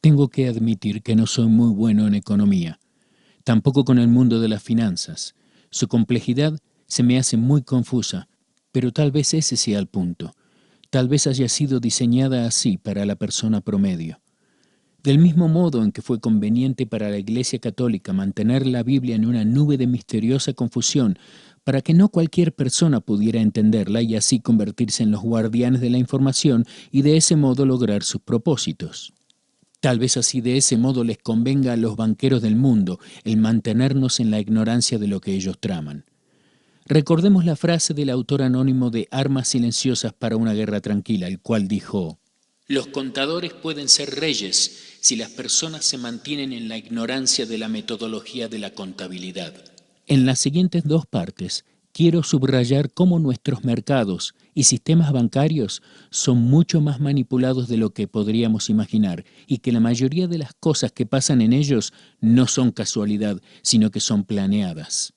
Tengo que admitir que no soy muy bueno en economía, tampoco con el mundo de las finanzas. Su complejidad se me hace muy confusa, pero tal vez ese sea el punto. Tal vez haya sido diseñada así para la persona promedio. Del mismo modo en que fue conveniente para la Iglesia Católica mantener la Biblia en una nube de misteriosa confusión para que no cualquier persona pudiera entenderla y así convertirse en los guardianes de la información y de ese modo lograr sus propósitos. Tal vez así de ese modo les convenga a los banqueros del mundo el mantenernos en la ignorancia de lo que ellos traman. Recordemos la frase del autor anónimo de Armas silenciosas para una guerra tranquila, el cual dijo: los contadores pueden ser reyes si las personas se mantienen en la ignorancia de la metodología de la contabilidad. En las siguientes dos partes quiero subrayar cómo nuestros mercados y sistemas bancarios son mucho más manipulados de lo que podríamos imaginar y que la mayoría de las cosas que pasan en ellos no son casualidad, sino que son planeadas.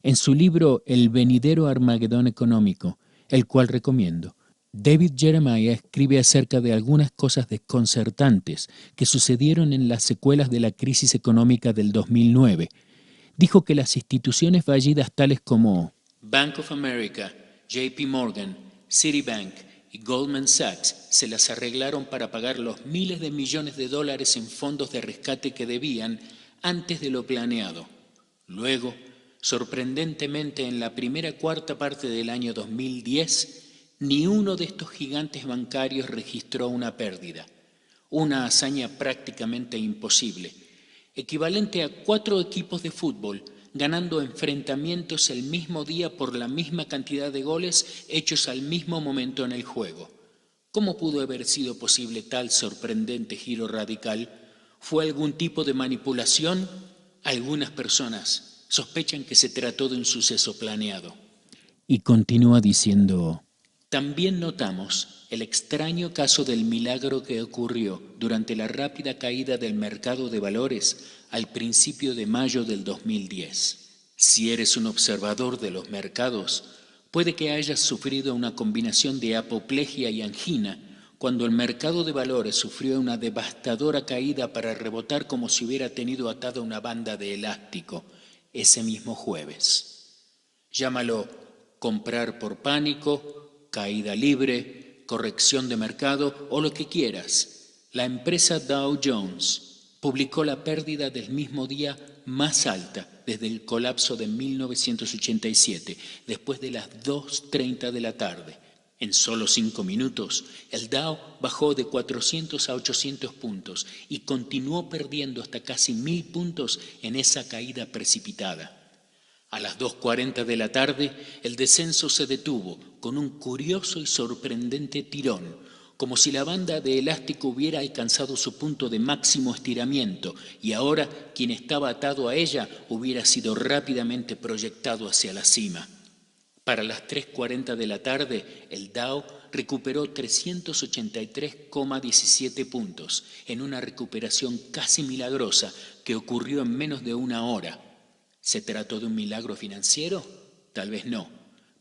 En su libro El venidero Armagedón económico, el cual recomiendo, David Jeremiah escribe acerca de algunas cosas desconcertantes que sucedieron en las secuelas de la crisis económica del 2009. Dijo que las instituciones fallidas tales como Bank of America, JP Morgan, Citibank y Goldman Sachs se las arreglaron para pagar los miles de millones de dólares en fondos de rescate que debían antes de lo planeado. Luego, sorprendentemente, en la primera cuarta parte del año 2010, ni uno de estos gigantes bancarios registró una pérdida, una hazaña prácticamente imposible, equivalente a 4 equipos de fútbol ganando enfrentamientos el mismo día por la misma cantidad de goles hechos al mismo momento en el juego. ¿Cómo pudo haber sido posible tal sorprendente giro radical? ¿Fue algún tipo de manipulación? Algunas personas sospechan que se trató de un suceso planeado. Y continúa diciendo: también notamos el extraño caso del milagro que ocurrió durante la rápida caída del mercado de valores al principio de mayo del 2010. Si eres un observador de los mercados, puede que hayas sufrido una combinación de apoplejía y angina cuando el mercado de valores sufrió una devastadora caída para rebotar como si hubiera tenido atada una banda de elástico ese mismo jueves. Llámalo comprar por pánico, caída libre, corrección de mercado o lo que quieras. La empresa Dow Jones publicó la pérdida del mismo día más alta desde el colapso de 1987, después de las 2:30 de la tarde. En solo 5 minutos, el Dow bajó de 400 a 800 puntos y continuó perdiendo hasta casi 1.000 puntos en esa caída precipitada. A las 2:40 de la tarde, el descenso se detuvo con un curioso y sorprendente tirón, como si la banda de elástico hubiera alcanzado su punto de máximo estiramiento y ahora quien estaba atado a ella hubiera sido rápidamente proyectado hacia la cima. Para las 3:40 de la tarde, el Dow recuperó 383,17 puntos en una recuperación casi milagrosa que ocurrió en menos de una hora. ¿Se trató de un milagro financiero? Tal vez no.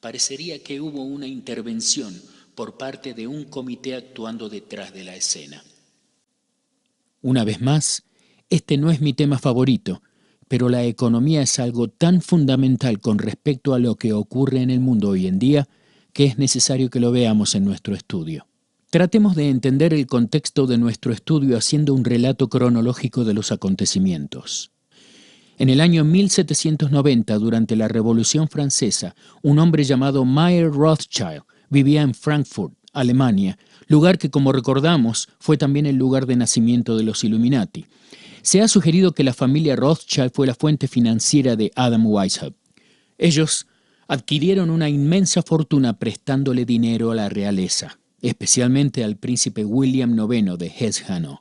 Parecería que hubo una intervención por parte de un comité actuando detrás de la escena. Una vez más, este no es mi tema favorito, pero la economía es algo tan fundamental con respecto a lo que ocurre en el mundo hoy en día que es necesario que lo veamos en nuestro estudio. Tratemos de entender el contexto de nuestro estudio haciendo un relato cronológico de los acontecimientos. En el año 1790, durante la Revolución Francesa, un hombre llamado Mayer Rothschild vivía en Frankfurt, Alemania, lugar que, como recordamos, fue también el lugar de nacimiento de los Illuminati. Se ha sugerido que la familia Rothschild fue la fuente financiera de Adam Weishaupt. Ellos adquirieron una inmensa fortuna prestándole dinero a la realeza, especialmente al príncipe William IX de Hesse-Hanau.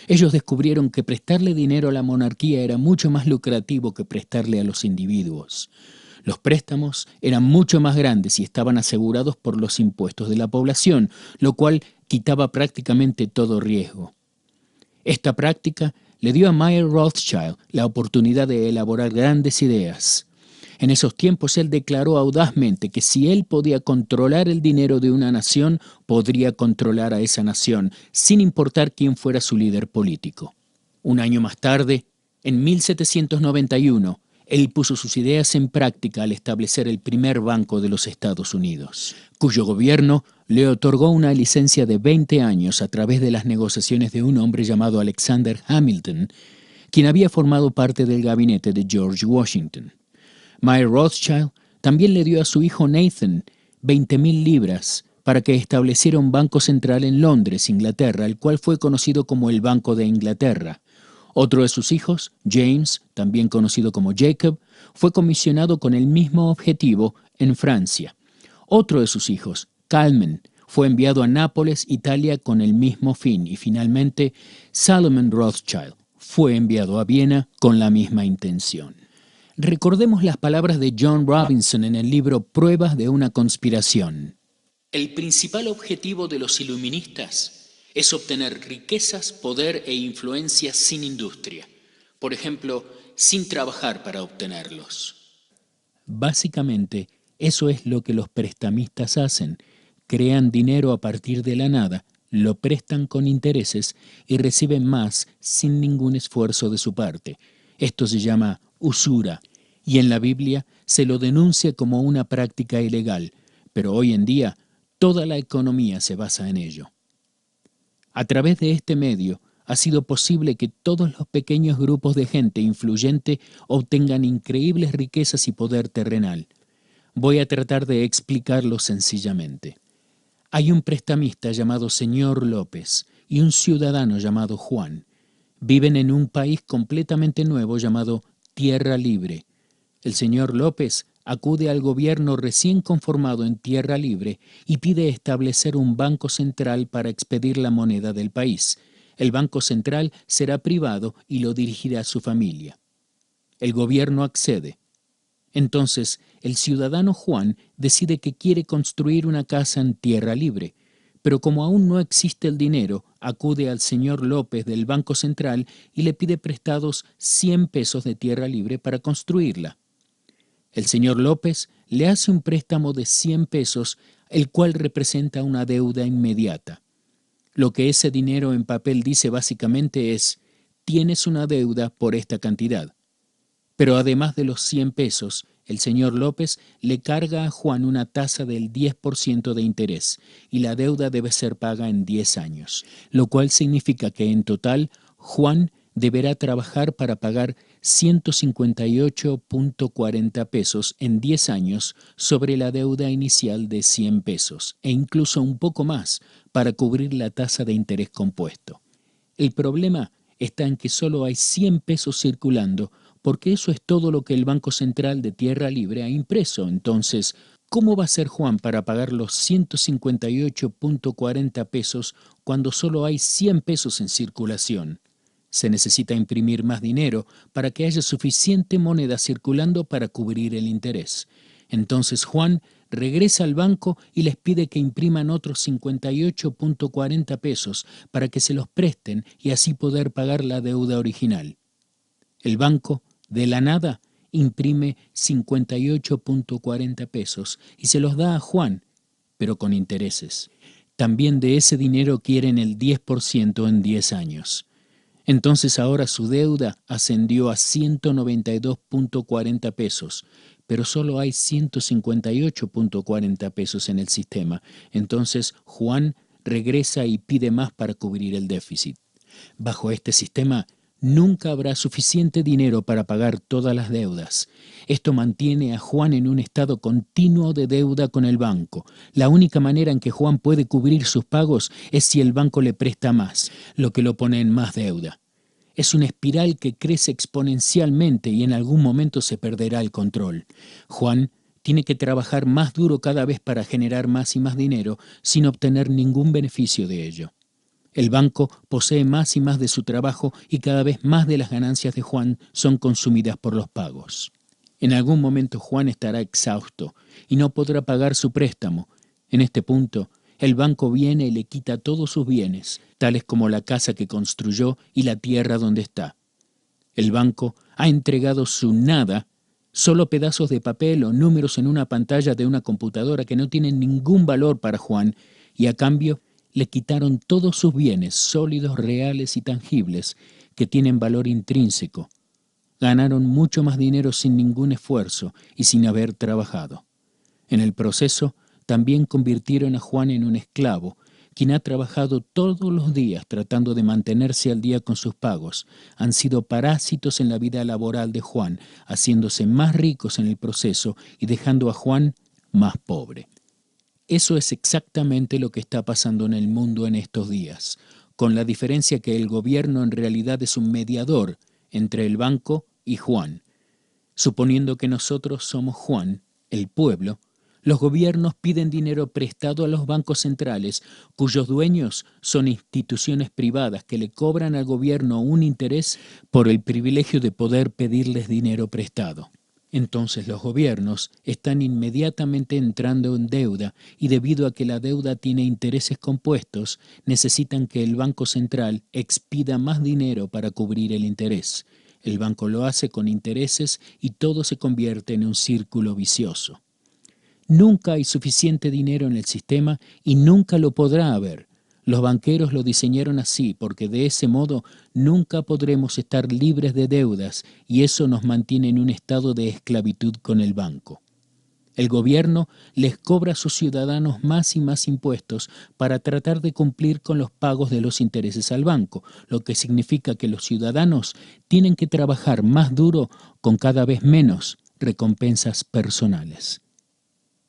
Ellos descubrieron que prestarle dinero a la monarquía era mucho más lucrativo que prestarle a los individuos. Los préstamos eran mucho más grandes y estaban asegurados por los impuestos de la población, lo cual quitaba prácticamente todo riesgo. Esta práctica le dio a Mayer Rothschild la oportunidad de elaborar grandes ideas. En esos tiempos él declaró audazmente que si él podía controlar el dinero de una nación, podría controlar a esa nación, sin importar quién fuera su líder político. Un año más tarde, en 1791, él puso sus ideas en práctica al establecer el primer banco de los Estados Unidos, cuyo gobierno le otorgó una licencia de 20 años a través de las negociaciones de un hombre llamado Alexander Hamilton, quien había formado parte del gabinete de George Washington. Mayer Rothschild también le dio a su hijo Nathan 20,000 libras para que estableciera un banco central en Londres, Inglaterra, el cual fue conocido como el Banco de Inglaterra. Otro de sus hijos, James, también conocido como Jacob, fue comisionado con el mismo objetivo en Francia. Otro de sus hijos, Calman, fue enviado a Nápoles, Italia, con el mismo fin. Y finalmente, Salomon Rothschild fue enviado a Viena con la misma intención. Recordemos las palabras de John Robinson en el libro Pruebas de una conspiración. El principal objetivo de los iluministas es obtener riquezas, poder e influencia sin industria. Por ejemplo, sin trabajar para obtenerlos. Básicamente, eso es lo que los prestamistas hacen. Crean dinero a partir de la nada, lo prestan con intereses y reciben más sin ningún esfuerzo de su parte. Esto se llama usura, y en la Biblia se lo denuncia como una práctica ilegal, pero hoy en día toda la economía se basa en ello. A través de este medio ha sido posible que todos los pequeños grupos de gente influyente obtengan increíbles riquezas y poder terrenal. Voy a tratar de explicarlo sencillamente. Hay un prestamista llamado Señor López y un ciudadano llamado Juan. Viven en un país completamente nuevo llamado Tierra Libre. El señor López acude al gobierno recién conformado en Tierra Libre y pide establecer un banco central para expedir la moneda del país. El banco central será privado y lo dirigirá su familia. El gobierno accede. Entonces, el ciudadano Juan decide que quiere construir una casa en Tierra Libre, pero como aún no existe el dinero, acude al señor López del Banco Central y le pide prestados 100 pesos de Tierra Libre para construirla. El señor López le hace un préstamo de 100 pesos, el cual representa una deuda inmediata. Lo que ese dinero en papel dice básicamente es: tienes una deuda por esta cantidad. Pero además de los 100 pesos, el señor López le carga a Juan una tasa del 10% de interés y la deuda debe ser paga en 10 años, lo cual significa que en total Juan deberá trabajar para pagar 158.40 pesos en 10 años sobre la deuda inicial de 100 pesos e incluso un poco más para cubrir la tasa de interés compuesto. El problema está en que solo hay 100 pesos circulando, porque eso es todo lo que el Banco Central de Tierra Libre ha impreso. Entonces, ¿cómo va a ser Juan para pagar los 158.40 pesos cuando solo hay 100 pesos en circulación? Se necesita imprimir más dinero para que haya suficiente moneda circulando para cubrir el interés. Entonces Juan regresa al banco y les pide que impriman otros 58.40 pesos para que se los presten y así poder pagar la deuda original. El banco, de la nada, imprime 58.40 pesos y se los da a Juan, pero con intereses. También de ese dinero quieren el 10% en 10 años. Entonces ahora su deuda ascendió a 192.40 pesos, pero solo hay 158.40 pesos en el sistema. Entonces Juan regresa y pide más para cubrir el déficit. Bajo este sistema, nunca habrá suficiente dinero para pagar todas las deudas. Esto mantiene a Juan en un estado continuo de deuda con el banco. La única manera en que Juan puede cubrir sus pagos es si el banco le presta más, lo que lo pone en más deuda. Es una espiral que crece exponencialmente y en algún momento se perderá el control. Juan tiene que trabajar más duro cada vez para generar más y más dinero sin obtener ningún beneficio de ello. El banco posee más y más de su trabajo y cada vez más de las ganancias de Juan son consumidas por los pagos. En algún momento Juan estará exhausto y no podrá pagar su préstamo. En este punto, el banco viene y le quita todos sus bienes, tales como la casa que construyó y la tierra donde está. El banco ha entregado su nada, Solo pedazos de papel o números en una pantalla de una computadora que no tienen ningún valor para Juan, y a cambio le quitaron todos sus bienes sólidos, reales y tangibles que tienen valor intrínseco. Ganaron mucho más dinero sin ningún esfuerzo y sin haber trabajado. En el proceso, también convirtieron a Juan en un esclavo, quien ha trabajado todos los días tratando de mantenerse al día con sus pagos. Han sido parásitos en la vida laboral de Juan, haciéndose más ricos en el proceso y dejando a Juan más pobre. Eso es exactamente lo que está pasando en el mundo en estos días, con la diferencia que el gobierno en realidad es un mediador entre el banco y Juan. Suponiendo que nosotros somos Juan, el pueblo, los gobiernos piden dinero prestado a los bancos centrales, cuyos dueños son instituciones privadas que le cobran al gobierno un interés por el privilegio de poder pedirles dinero prestado. Entonces los gobiernos están inmediatamente entrando en deuda y debido a que la deuda tiene intereses compuestos, necesitan que el Banco Central expida más dinero para cubrir el interés. El banco lo hace con intereses y todo se convierte en un círculo vicioso. Nunca hay suficiente dinero en el sistema y nunca lo podrá haber. Los banqueros lo diseñaron así porque de ese modo nunca podremos estar libres de deudas y eso nos mantiene en un estado de esclavitud con el banco. El gobierno les cobra a sus ciudadanos más y más impuestos para tratar de cumplir con los pagos de los intereses al banco, lo que significa que los ciudadanos tienen que trabajar más duro con cada vez menos recompensas personales.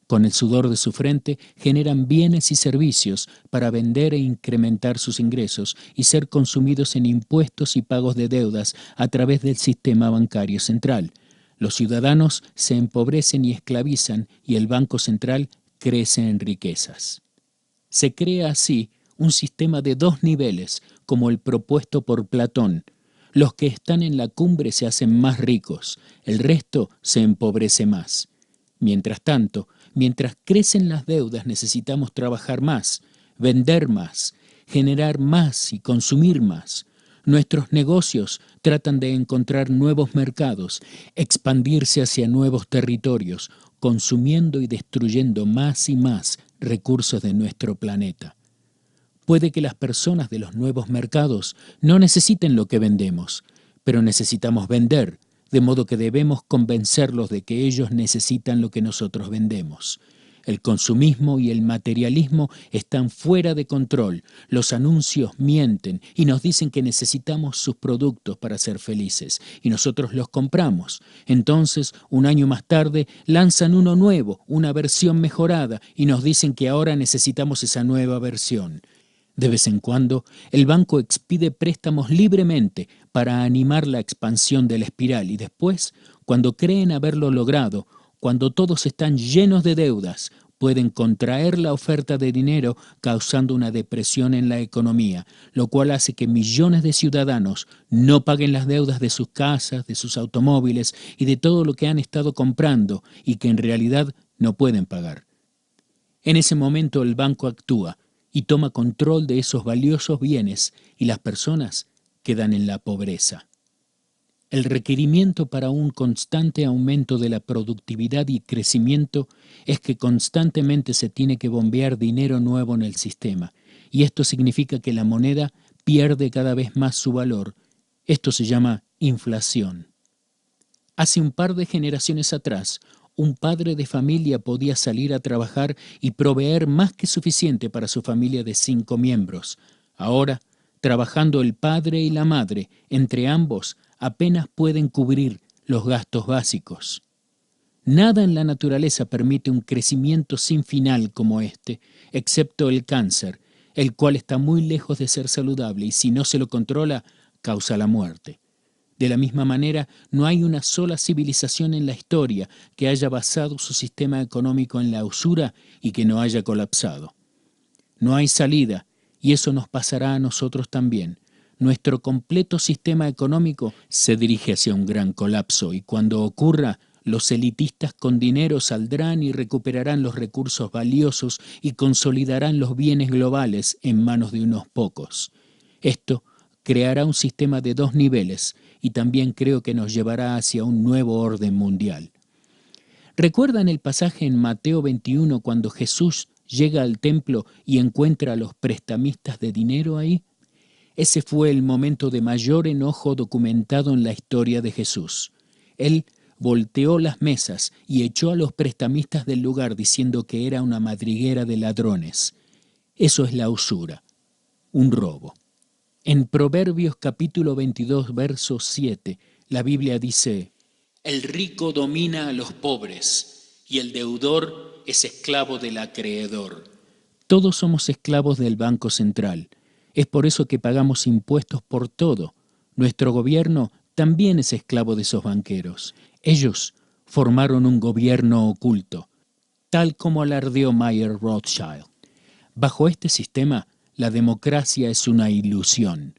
Con el sudor de su frente generan bienes y servicios para vender e incrementar sus ingresos y ser consumidos en impuestos y pagos de deudas a través del sistema bancario central. Los ciudadanos se empobrecen y esclavizan y el Banco Central crece en riquezas. Se crea así un sistema de dos niveles, como el propuesto por Platón. Los que están en la cumbre se hacen más ricos, el resto se empobrece más. Mientras tanto, mientras crecen las deudas necesitamos trabajar más, vender más, generar más y consumir más. Nuestros negocios tratan de encontrar nuevos mercados, expandirse hacia nuevos territorios, consumiendo y destruyendo más y más recursos de nuestro planeta. Puede que las personas de los nuevos mercados no necesiten lo que vendemos, pero necesitamos vender, de modo que debemos convencerlos de que ellos necesitan lo que nosotros vendemos. El consumismo y el materialismo están fuera de control. Los anuncios mienten y nos dicen que necesitamos sus productos para ser felices, y nosotros los compramos. Entonces, un año más tarde, lanzan uno nuevo, una versión mejorada, y nos dicen que ahora necesitamos esa nueva versión. De vez en cuando, el banco expide préstamos libremente para animar la expansión de la espiral y después, cuando creen haberlo logrado, cuando todos están llenos de deudas, pueden contraer la oferta de dinero causando una depresión en la economía, lo cual hace que millones de ciudadanos no paguen las deudas de sus casas, de sus automóviles y de todo lo que han estado comprando y que en realidad no pueden pagar. En ese momento el banco actúa y toma control de esos valiosos bienes y las personas quedan en la pobreza. El requerimiento para un constante aumento de la productividad y crecimiento es que constantemente se tiene que bombear dinero nuevo en el sistema, y esto significa que la moneda pierde cada vez más su valor. Esto se llama inflación. Hace un par de generaciones atrás, un padre de familia podía salir a trabajar y proveer más que suficiente para su familia de 5 miembros. Ahora, trabajando el padre y la madre, entre ambos, apenas pueden cubrir los gastos básicos. Nada en la naturaleza permite un crecimiento sin final como este, excepto el cáncer, el cual está muy lejos de ser saludable y si no se lo controla, causa la muerte. De la misma manera, no hay una sola civilización en la historia que haya basado su sistema económico en la usura y que no haya colapsado. No hay salida, y eso nos pasará a nosotros también. Nuestro completo sistema económico se dirige hacia un gran colapso, y cuando ocurra, los elitistas con dinero saldrán y recuperarán los recursos valiosos y consolidarán los bienes globales en manos de unos pocos. Esto creará un sistema de dos niveles y también creo que nos llevará hacia un nuevo orden mundial. ¿Recuerdan el pasaje en Mateo 21 cuando Jesús llega al templo y encuentra a los prestamistas de dinero ahí? Ese fue el momento de mayor enojo documentado en la historia de Jesús. Él volteó las mesas y echó a los prestamistas del lugar diciendo que era una madriguera de ladrones. Eso es la usura, un robo. En Proverbios capítulo 22, verso 7, la Biblia dice: el rico domina a los pobres y el deudor es esclavo del acreedor. Todos somos esclavos del Banco Central. Es por eso que pagamos impuestos por todo. Nuestro gobierno también es esclavo de esos banqueros. Ellos formaron un gobierno oculto, tal como alardeó Mayer Rothschild. Bajo este sistema, la democracia es una ilusión.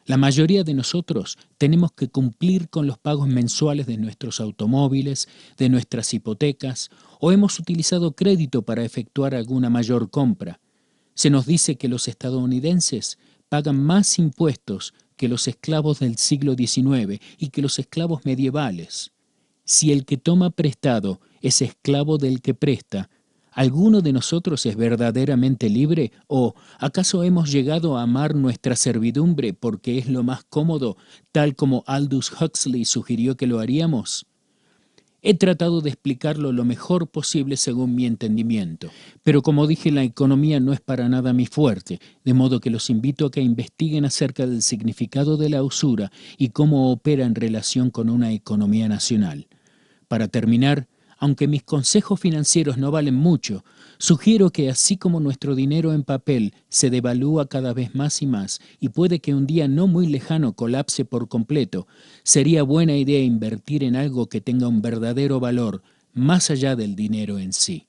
La mayoría de nosotros tenemos que cumplir con los pagos mensuales de nuestros automóviles, de nuestras hipotecas, o hemos utilizado crédito para efectuar alguna mayor compra. Se nos dice que los estadounidenses pagan más impuestos que los esclavos del siglo XIX y que los esclavos medievales. Si el que toma prestado es esclavo del que presta, ¿alguno de nosotros es verdaderamente libre? ¿O acaso hemos llegado a amar nuestra servidumbre porque es lo más cómodo, tal como Aldous Huxley sugirió que lo haríamos? He tratado de explicarlo lo mejor posible según mi entendimiento, pero como dije, la economía no es para nada mi fuerte, de modo que los invito a que investiguen acerca del significado de la usura y cómo opera en relación con una economía nacional. Para terminar, aunque mis consejos financieros no valen mucho, sugiero que así como nuestro dinero en papel se devalúa cada vez más y puede que un día no muy lejano colapse por completo, sería buena idea invertir en algo que tenga un verdadero valor más allá del dinero en sí.